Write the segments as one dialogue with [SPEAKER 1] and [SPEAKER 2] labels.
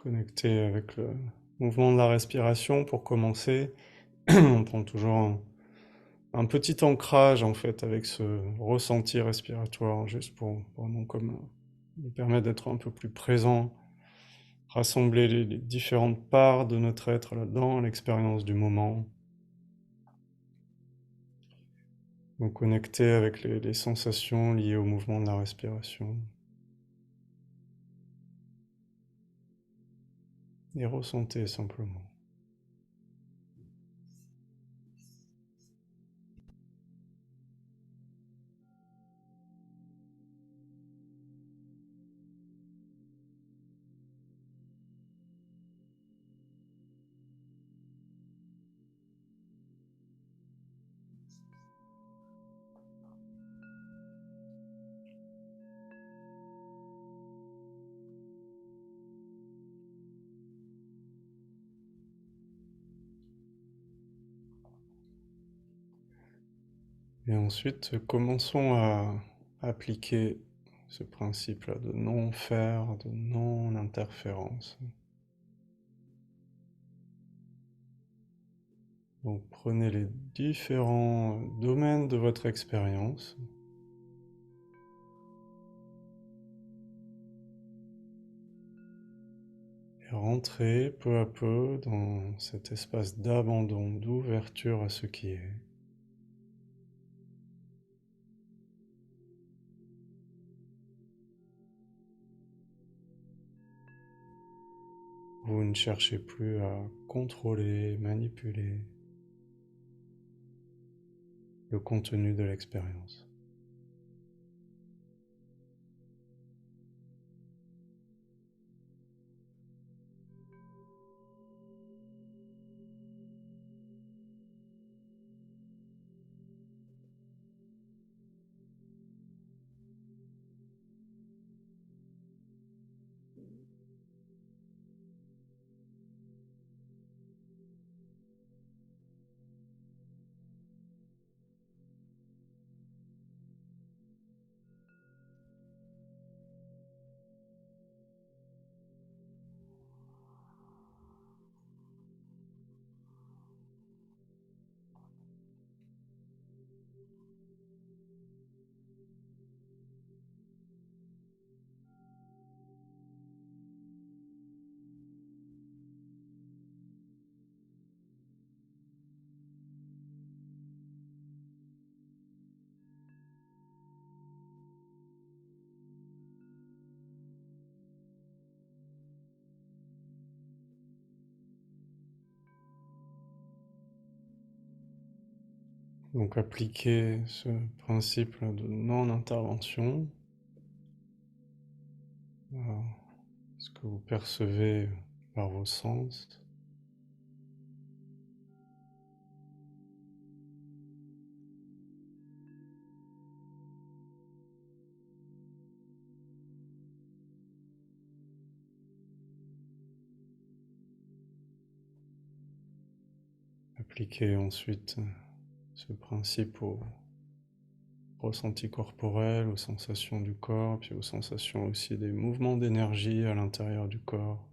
[SPEAKER 1] Connecté avec le mouvement de la respiration pour commencer. On prend toujours un petit ancrage en fait avec ce ressenti respiratoire, juste pour vraiment comme nous permettre d'être un peu plus présent, rassembler les différentes parts de notre être là-dedans, l'expérience du moment. Donc connecter avec les sensations liées au mouvement de la respiration. Et ressentez simplement. Et ensuite, commençons à appliquer ce principe-là de non-faire, de non-interférence. Donc prenez les différents domaines de votre expérience et rentrez peu à peu dans cet espace d'abandon, d'ouverture à ce qui est. Vous ne cherchez plus à contrôler, manipuler le contenu de l'expérience. Donc appliquez ce principe de non-intervention à ce que vous percevez par vos sens. Appliquez ensuite ce principe au ressenti corporel, aux sensations du corps, puis aux sensations aussi des mouvements d'énergie à l'intérieur du corps.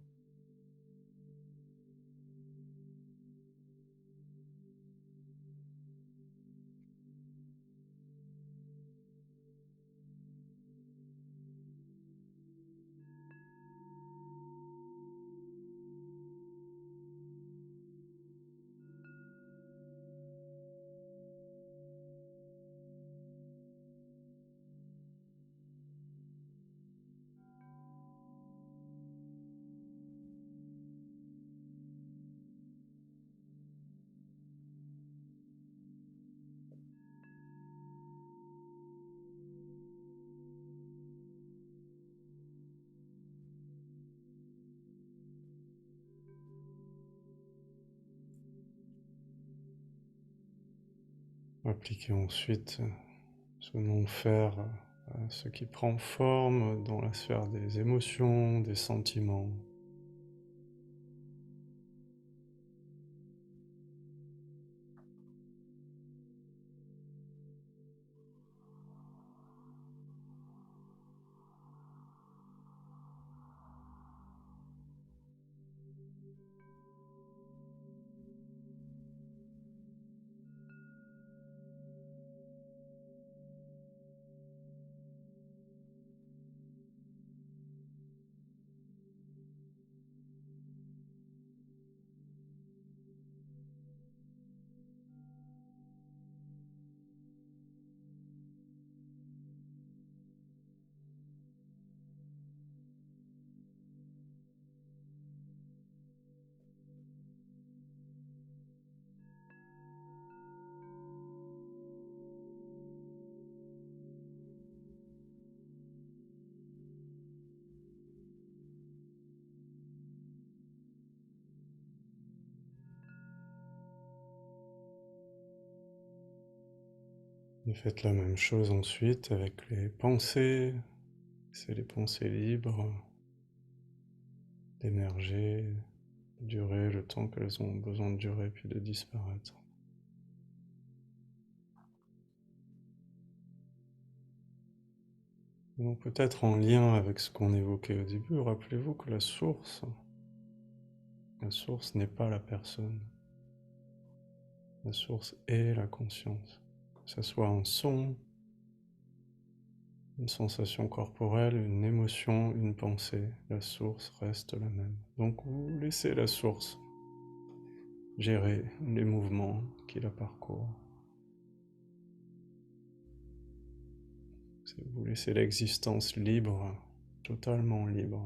[SPEAKER 1] Appliquez ensuite ce non-faire à ce qui prend forme dans la sphère des émotions, des sentiments. Et faites la même chose ensuite avec les pensées. C'est les pensées libres d'émerger, de durer le temps qu'elles ont besoin de durer, puis de disparaître. Donc peut-être en lien avec ce qu'on évoquait au début, rappelez-vous que la source n'est pas la personne. La source est la conscience. Que ce soit un son, une sensation corporelle, une émotion, une pensée, la source reste la même. Donc vous laissez la source gérer les mouvements qui la parcourent. Vous laissez l'existence libre, totalement libre.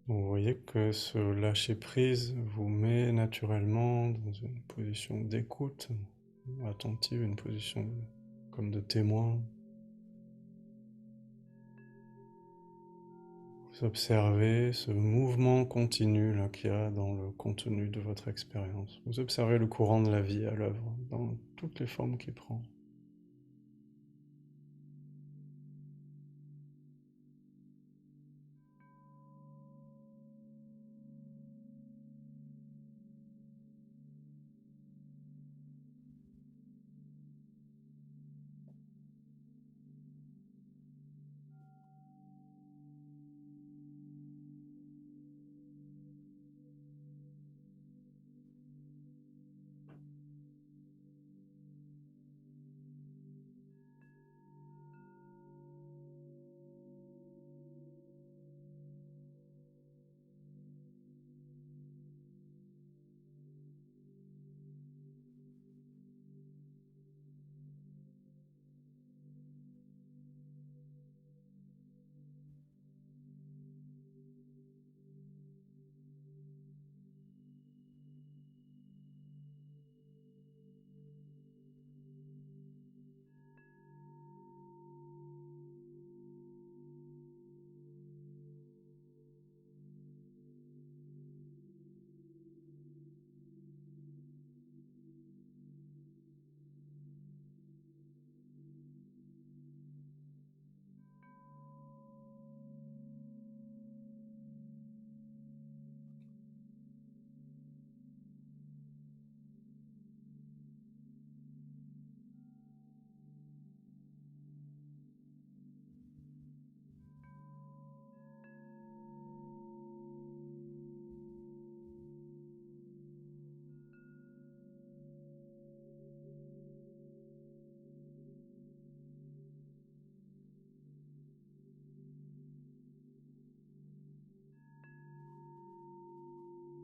[SPEAKER 1] Vous voyez que ce lâcher-prise vous met naturellement dans une position d'écoute attentive, une position comme de témoin. Vous observez ce mouvement continu là qu'il y a dans le contenu de votre expérience. Vous observez le courant de la vie à l'œuvre, dans toutes les formes qu'il prend.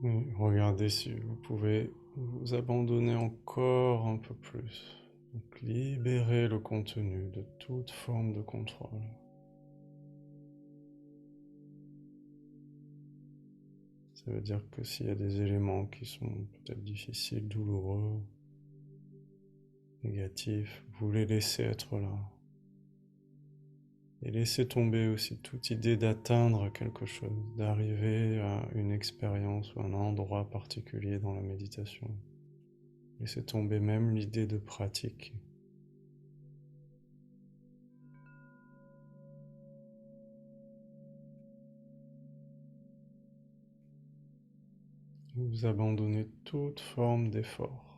[SPEAKER 1] Et regardez si vous pouvez vous abandonner encore un peu plus. Donc, libérez le contenu de toute forme de contrôle. Ça veut dire que s'il y a des éléments qui sont peut-être difficiles, douloureux, négatifs, vous les laissez être là. Et laissez tomber aussi toute idée d'atteindre quelque chose, d'arriver à une expérience ou un endroit particulier dans la méditation. Laissez tomber même l'idée de pratique. Vous abandonnez toute forme d'effort.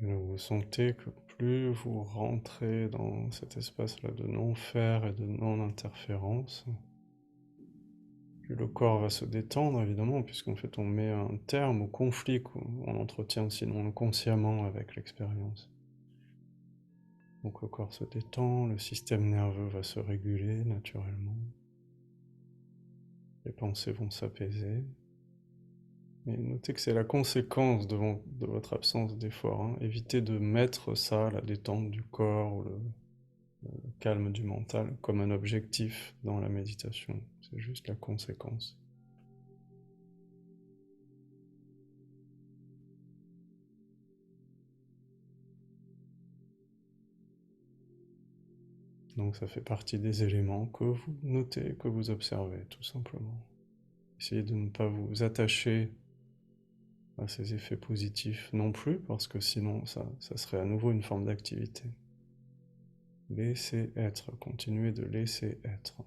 [SPEAKER 1] Et vous sentez que plus vous rentrez dans cet espace-là de non-faire et de non-interférence, plus le corps va se détendre évidemment, puisqu'en fait on met un terme au conflit qu'on entretient sinon inconsciemment avec l'expérience. Donc le corps se détend, le système nerveux va se réguler naturellement, les pensées vont s'apaiser. Et notez que c'est la conséquence de votre absence d'effort, hein. Évitez de mettre ça, la détente du corps ou le calme du mental, comme un objectif dans la méditation. C'est juste la conséquence. Donc ça fait partie des éléments que vous notez, que vous observez, tout simplement. Essayez de ne pas vous attacher à ces effets positifs non plus, parce que sinon ça serait à nouveau une forme d'activité. Laissez être, continuez de laisser être.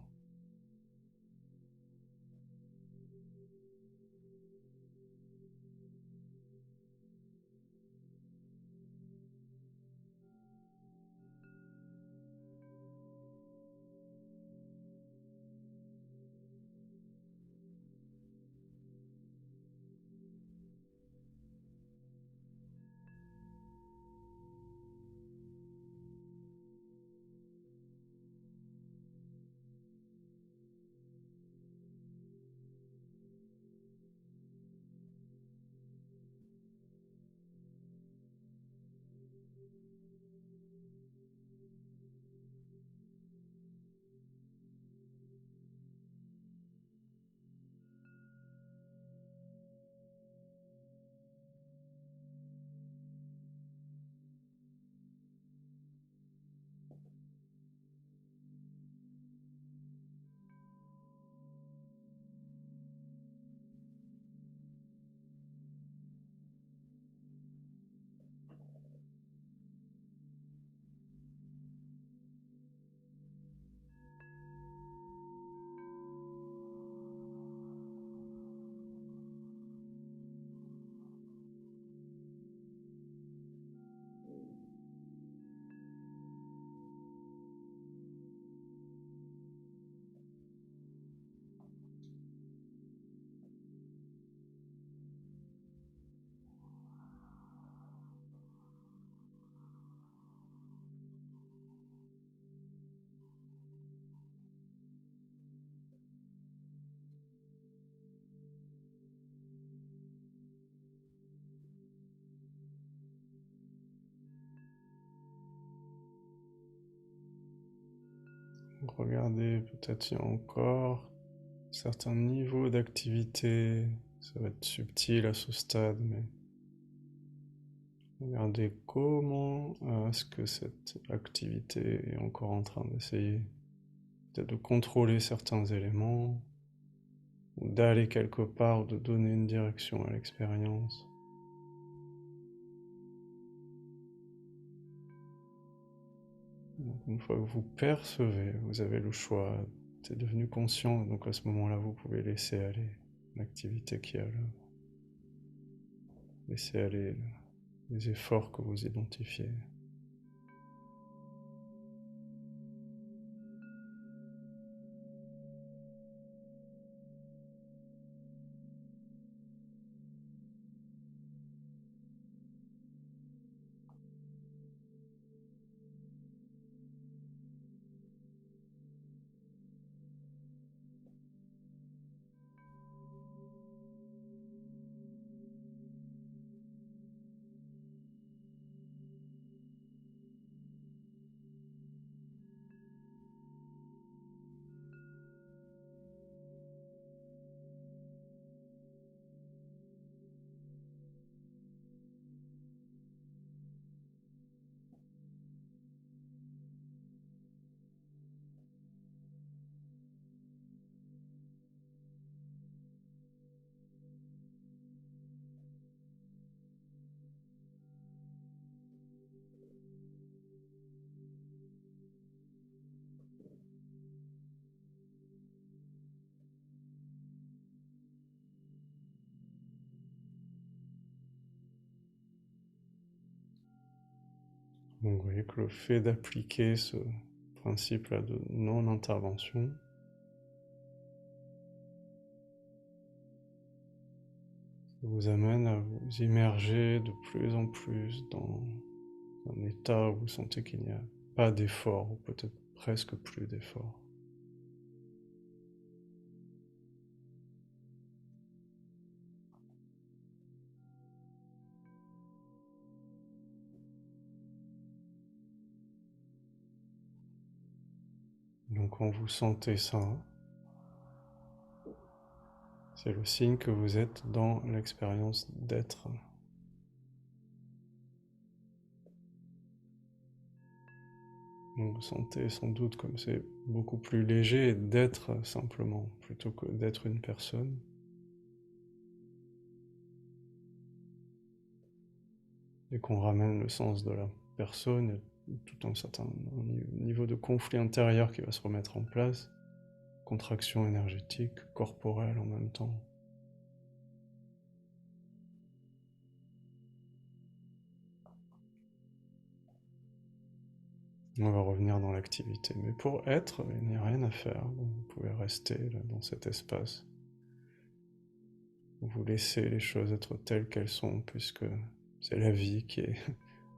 [SPEAKER 1] Regardez peut-être s'il y a encore certain niveau d'activité. Ça va être subtil à ce stade, mais regardez comment est-ce que cette activité est encore en train d'essayer peut-être de contrôler certains éléments, ou d'aller quelque part, ou de donner une direction à l'expérience. Donc, une fois que vous percevez, vous avez le choix, c'est devenu conscient, donc à ce moment-là, vous pouvez laisser aller l'activité qui est à l'œuvre. Laisser aller les efforts que vous identifiez. Donc, vous voyez que le fait d'appliquer ce principe-là de non-intervention vous amène à vous immerger de plus en plus dans un état où vous sentez qu'il n'y a pas d'effort, ou peut-être presque plus d'effort. Donc quand vous sentez ça, c'est le signe que vous êtes dans l'expérience d'être. Vous sentez sans doute comme c'est beaucoup plus léger d'être simplement, plutôt que d'être une personne. Et qu'on ramène le sens de la personne, tout un certain niveau de conflit intérieur qui va se remettre en place, contraction énergétique, corporelle en même temps. On va revenir dans l'activité. Mais pour être, il n'y a rien à faire. Vous pouvez rester là, dans cet espace. Vous laissez les choses être telles qu'elles sont, puisque c'est la vie qui est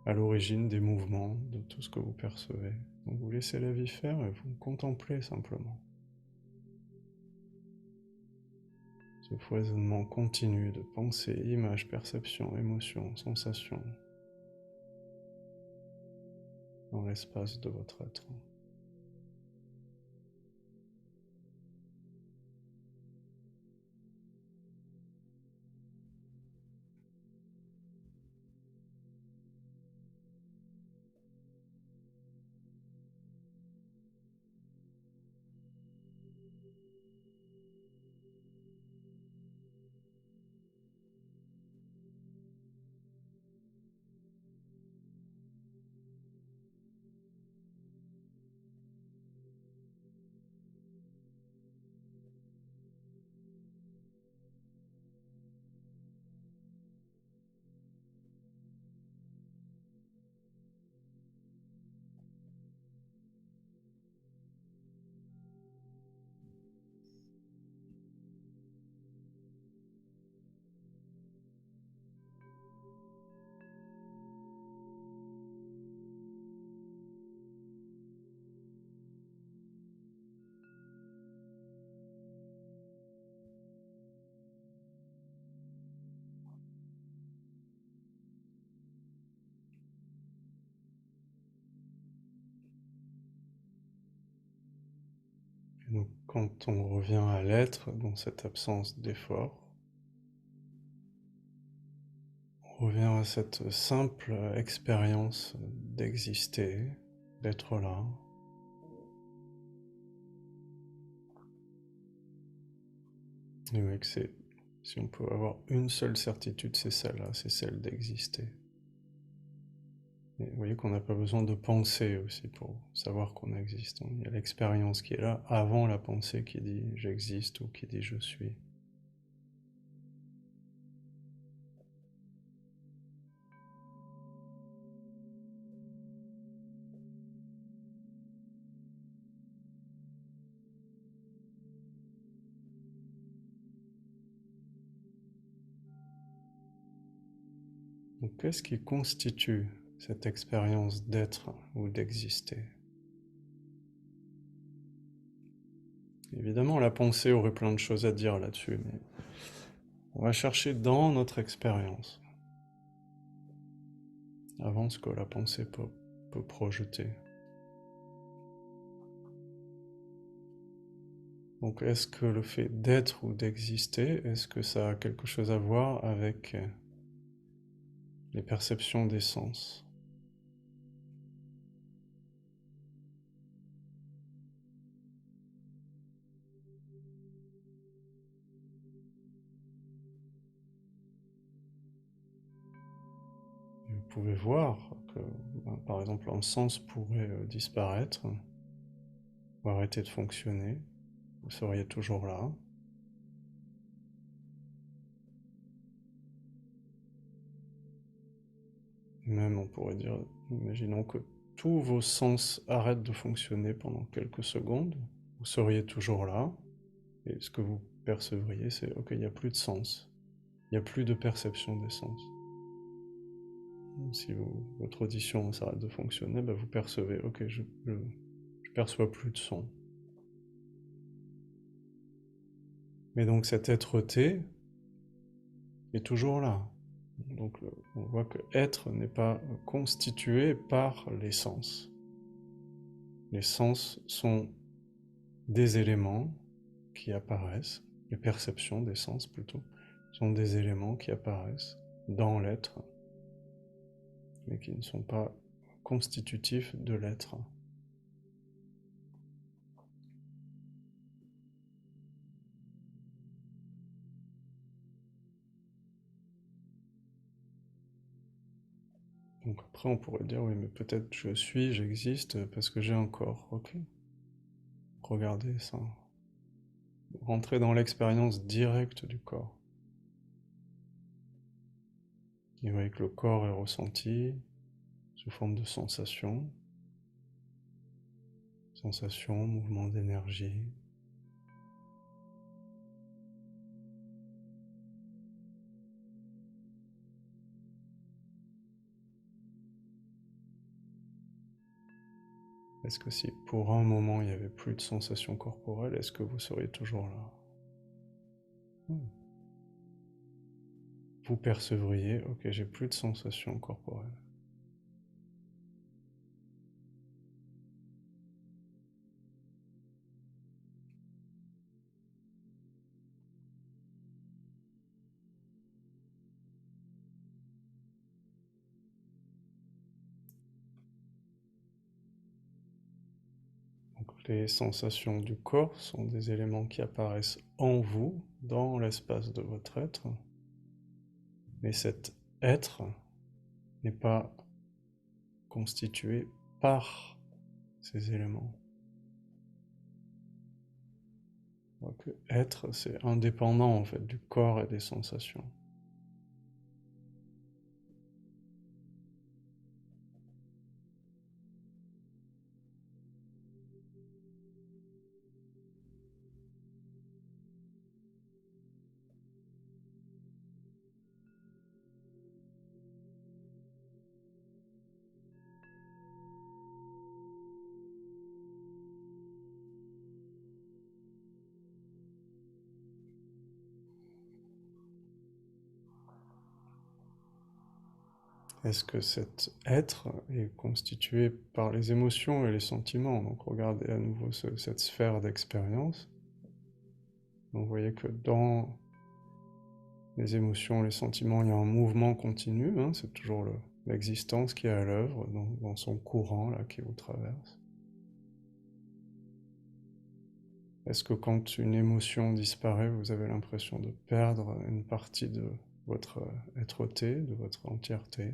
[SPEAKER 1] à l'origine des mouvements, de tout ce que vous percevez. Donc vous laissez la vie faire et vous contemplez simplement. Ce foisonnement continu de pensées, images, perceptions, émotions, sensations dans l'espace de votre être. Donc, quand on revient à l'être, dans cette absence d'effort, on revient à cette simple expérience d'exister, d'être là. Et oui, si on peut avoir une seule certitude, c'est celle-là, c'est celle d'exister. Et vous voyez qu'on n'a pas besoin de penser aussi pour savoir qu'on existe. Il y a l'expérience qui est là avant la pensée qui dit j'existe ou qui dit je suis. Donc qu'est-ce qui constitue cette expérience d'être ou d'exister? Évidemment, la pensée aurait plein de choses à dire là-dessus, mais on va chercher dans notre expérience, avant ce que la pensée peut projeter. Donc est-ce que le fait d'être ou d'exister, est-ce que ça a quelque chose à voir avec les perceptions des sens? Vous pouvez voir que, par exemple, un sens pourrait disparaître ou arrêter de fonctionner. Vous seriez toujours là. Même, on pourrait dire, imaginons que tous vos sens arrêtent de fonctionner pendant quelques secondes. Vous seriez toujours là. Et ce que vous percevriez, c'est ok, il n'y a plus de sens. Il n'y a plus de perception des sens. Si votre audition s'arrête de fonctionner, bah vous percevez, ok, je perçois plus de son. Mais donc cet être-té est toujours là. Donc on voit que être n'est pas constitué par les sens. Les sens sont des éléments qui apparaissent, les perceptions des sens plutôt, sont des éléments qui apparaissent dans l'être, mais qui ne sont pas constitutifs de l'être. Donc après on pourrait dire, oui mais peut-être j'existe parce que j'ai un corps, ok. Regardez ça. Rentrer dans l'expérience directe du corps. Vous voyez que le corps est ressenti sous forme de sensations, mouvements d'énergie. Est-ce que si pour un moment il n'y avait plus de sensations corporelles, est-ce que vous seriez toujours là? Vous percevriez, ok, j'ai plus de sensations corporelles. Donc les sensations du corps sont des éléments qui apparaissent en vous, dans l'espace de votre être. Mais cet être n'est pas constitué par ces éléments. Donc être, c'est indépendant en fait du corps et des sensations. est-ce que cet être est constitué par les émotions et les sentiments? Donc regardez à nouveau cette sphère d'expérience. Donc vous voyez que dans les émotions, les sentiments, il y a un mouvement continu, hein, c'est toujours l'existence qui est à l'œuvre dans son courant là, qui vous traverse. Est-ce que quand une émotion disparaît, vous avez l'impression de perdre une partie de votre être-té, de votre entièreté?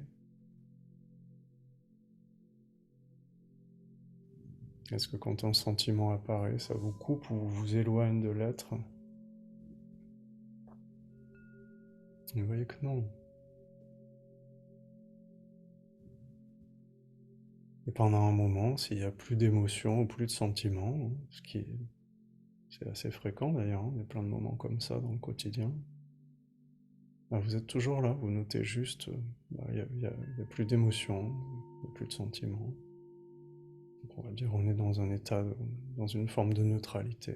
[SPEAKER 1] Est-ce que quand un sentiment apparaît, ça vous coupe ou vous éloigne de l'être? Vous voyez que non. Et pendant un moment, s'il n'y a plus d'émotions ou plus de sentiments, hein, c'est assez fréquent d'ailleurs, hein, il y a plein de moments comme ça dans le quotidien, bah, vous êtes toujours là, vous notez juste, bah, il n'y a plus d'émotions, il n'y a plus de sentiments. Donc on va dire on est dans un état, dans une forme de neutralité.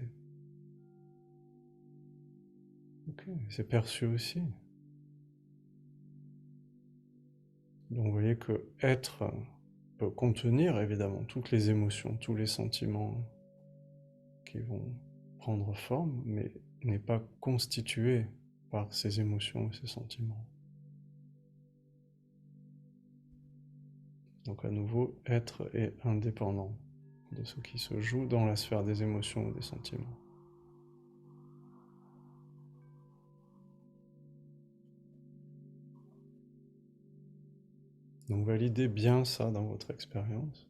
[SPEAKER 1] Ok, c'est perçu aussi. Donc vous voyez que être peut contenir évidemment toutes les émotions, tous les sentiments qui vont prendre forme, mais n'est pas constitué par ces émotions et ces sentiments. Donc à nouveau, être est indépendant de ce qui se joue dans la sphère des émotions et des sentiments. Donc validez bien ça dans votre expérience.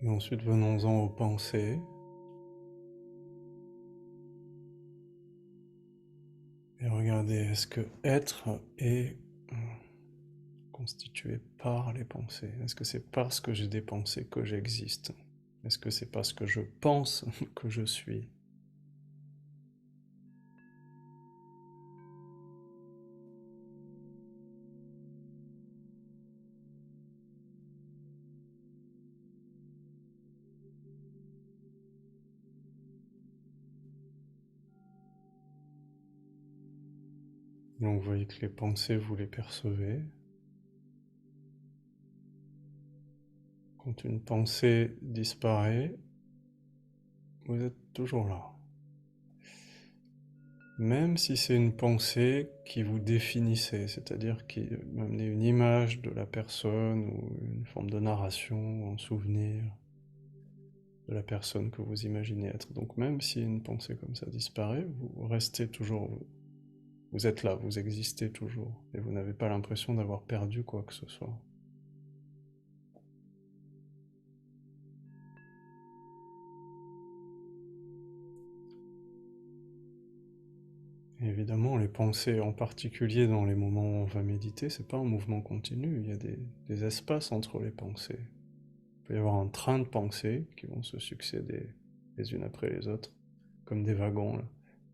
[SPEAKER 1] Et ensuite venons-en aux pensées. Et regardez, est-ce que être est constitué par les pensées? Est-ce que c'est parce que j'ai des pensées que j'existe? Est-ce que c'est parce que je pense que je suis? Donc vous voyez que les pensées, vous les percevez. Quand une pensée disparaît, vous êtes toujours là. Même si c'est une pensée qui vous définissait, c'est-à-dire qui m'amenait une image de la personne ou une forme de narration ou un souvenir de la personne que vous imaginez être. Donc même si une pensée comme ça disparaît, vous restez toujours, vous êtes là, vous existez toujours, et vous n'avez pas l'impression d'avoir perdu quoi que ce soit. Et évidemment, les pensées, en particulier dans les moments où on va méditer, c'est pas un mouvement continu, il y a des espaces entre les pensées. Il peut y avoir un train de pensées qui vont se succéder les unes après les autres, comme des wagons, là,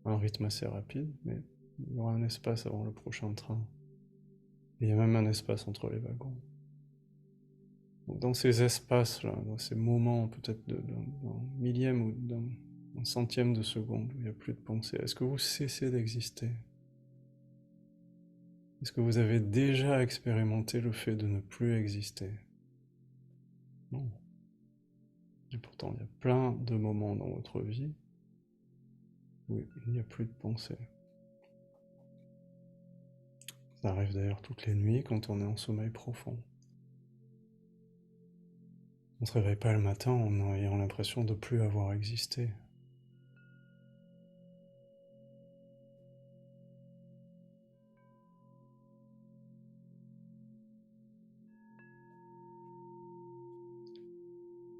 [SPEAKER 1] à un rythme assez rapide, mais il y aura un espace avant le prochain train. Et il y a même un espace entre les wagons. Donc dans ces espaces-là, dans ces moments peut-être d'un millième ou d'un centième de seconde où il n'y a plus de pensée, est-ce que vous cessez d'exister? Est-ce que vous avez déjà expérimenté le fait de ne plus exister? Non. Et pourtant, il y a plein de moments dans votre vie où il n'y a plus de pensée. Ça arrive d'ailleurs toutes les nuits quand on est en sommeil profond. On ne se réveille pas le matin en ayant l'impression de ne plus avoir existé.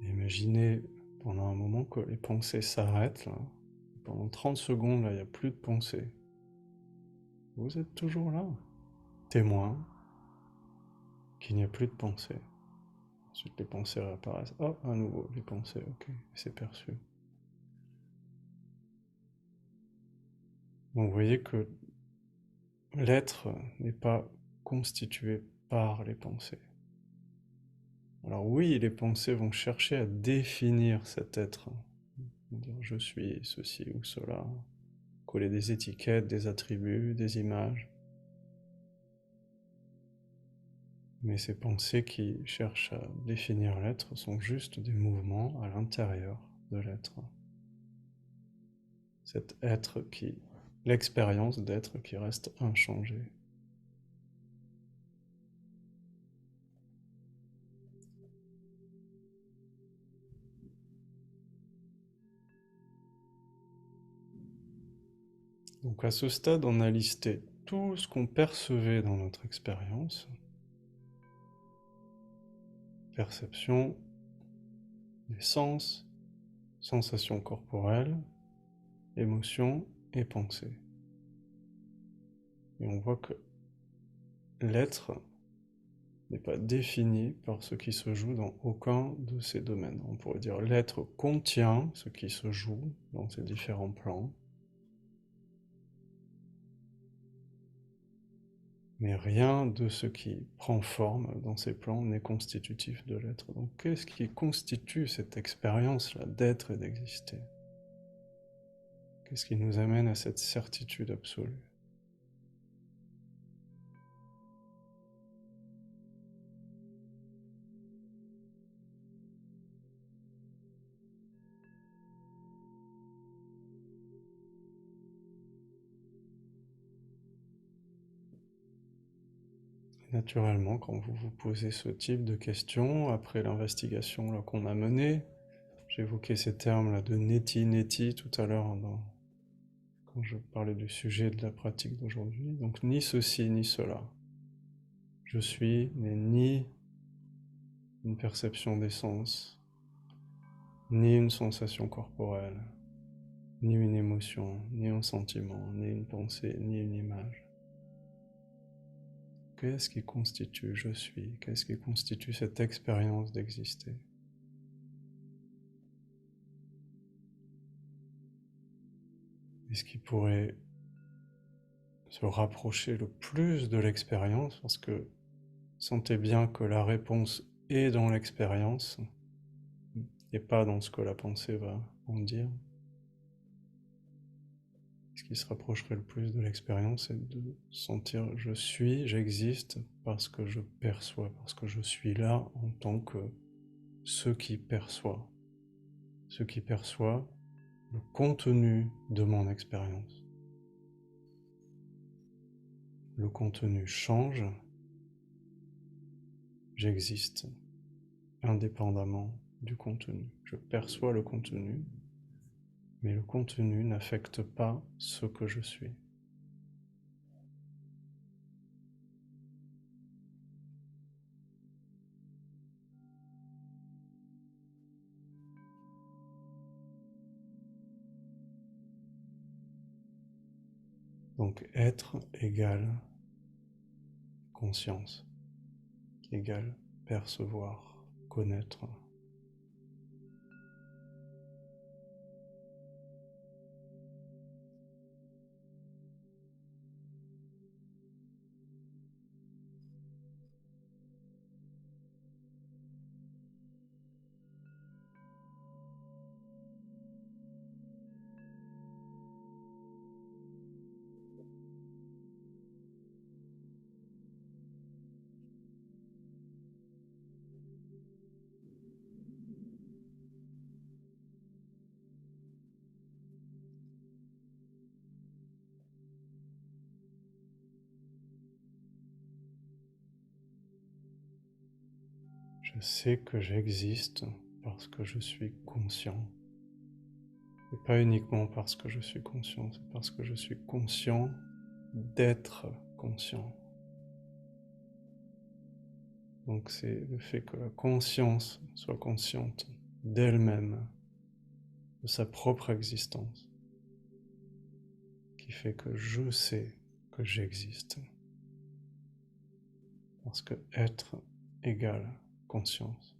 [SPEAKER 1] Et imaginez pendant un moment que les pensées s'arrêtent, là. Pendant 30 secondes, là, il n'y a plus de pensée. Vous êtes toujours là, témoin qu'il n'y a plus de pensée. Ensuite, les pensées réapparaissent. Oh, à nouveau, les pensées, ok, c'est perçu. Donc vous voyez que l'être n'est pas constitué par les pensées. Alors oui, les pensées vont chercher à définir cet être, dire je suis ceci ou cela, coller des étiquettes, des attributs, des images. Mais ces pensées qui cherchent à définir l'être sont juste des mouvements à l'intérieur de l'être. Cet être qui, l'expérience d'être qui reste inchangée. Donc à ce stade, on a listé tout ce qu'on percevait dans notre expérience. Perception, des sens, sensations corporelles, émotions et pensées. Et on voit que l'être n'est pas défini par ce qui se joue dans aucun de ces domaines. On pourrait dire l'être contient ce qui se joue dans ces différents plans, mais rien de ce qui prend forme dans ces plans n'est constitutif de l'être. Donc qu'est-ce qui constitue cette expérience-là d'être et d'exister? Qu'est-ce qui nous amène à cette certitude absolue? Naturellement, quand vous vous posez ce type de questions, après l'investigation qu'on a menée, j'évoquais ces termes-là de neti-neti tout à l'heure quand je parlais du sujet de la pratique d'aujourd'hui. Donc ni ceci ni cela. Je suis n'est ni une perception des sens, ni une sensation corporelle, ni une émotion, ni un sentiment, ni une pensée, ni une image. Qu'est-ce qui constitue je suis? Qu'est-ce qui constitue cette expérience d'exister? Et ce qui pourrait se rapprocher le plus de l'expérience, parce que sentez bien que la réponse est dans l'expérience et pas dans ce que la pensée va en dire. Ce qui se rapprocherait le plus de l'expérience, c'est de sentir je suis, j'existe parce que je perçois, parce que je suis là en tant que ce qui perçoit le contenu de mon expérience. Le contenu change, j'existe indépendamment du contenu. Je perçois le contenu, mais le contenu n'affecte pas ce que je suis. Donc être égale conscience, égale percevoir, connaître. Je sais que j'existe parce que je suis conscient. Et pas uniquement parce que je suis conscient, c'est parce que je suis conscient d'être conscient. Donc c'est le fait que la conscience soit consciente d'elle-même, de sa propre existence, qui fait que je sais que j'existe. Parce que être égale conscience.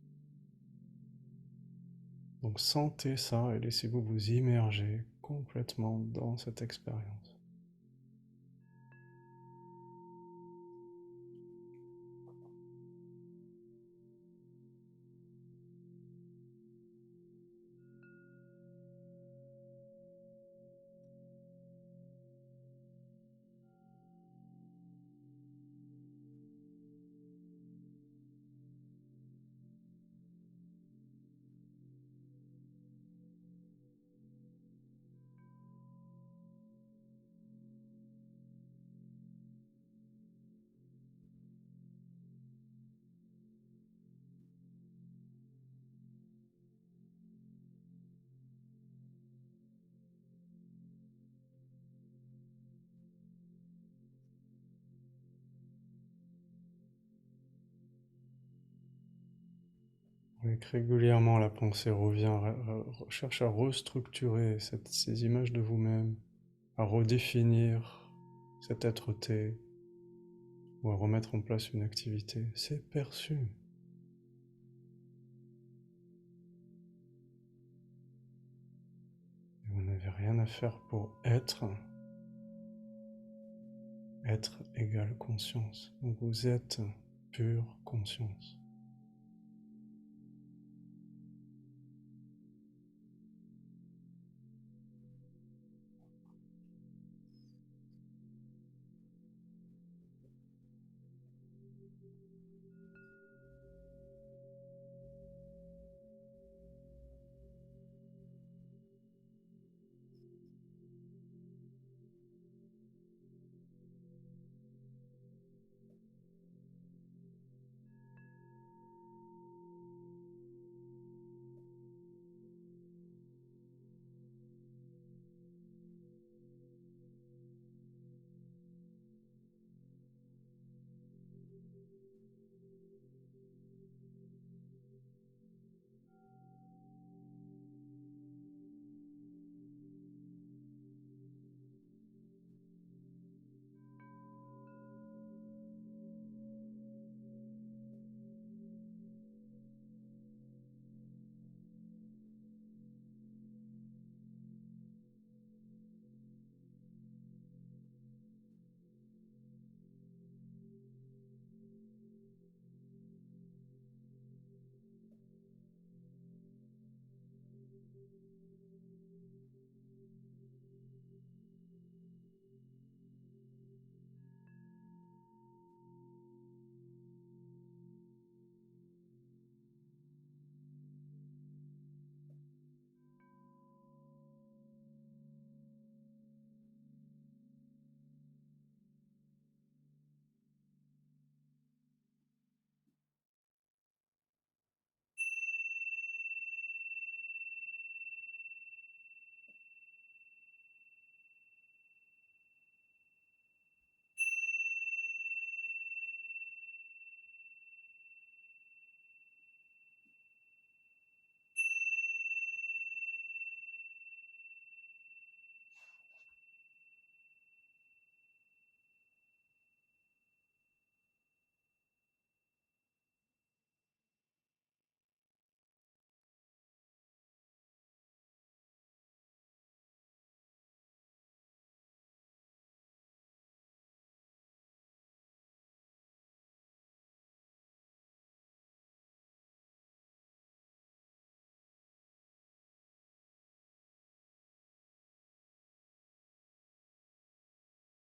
[SPEAKER 1] Donc sentez ça et laissez-vous vous immerger complètement dans cette expérience. Et que régulièrement la pensée revient, cherche à restructurer ces images de vous-même, à redéfinir cette être-té, ou à remettre en place une activité. C'est perçu. Et vous n'avez rien à faire pour être. Être égale conscience. Donc vous êtes pure conscience.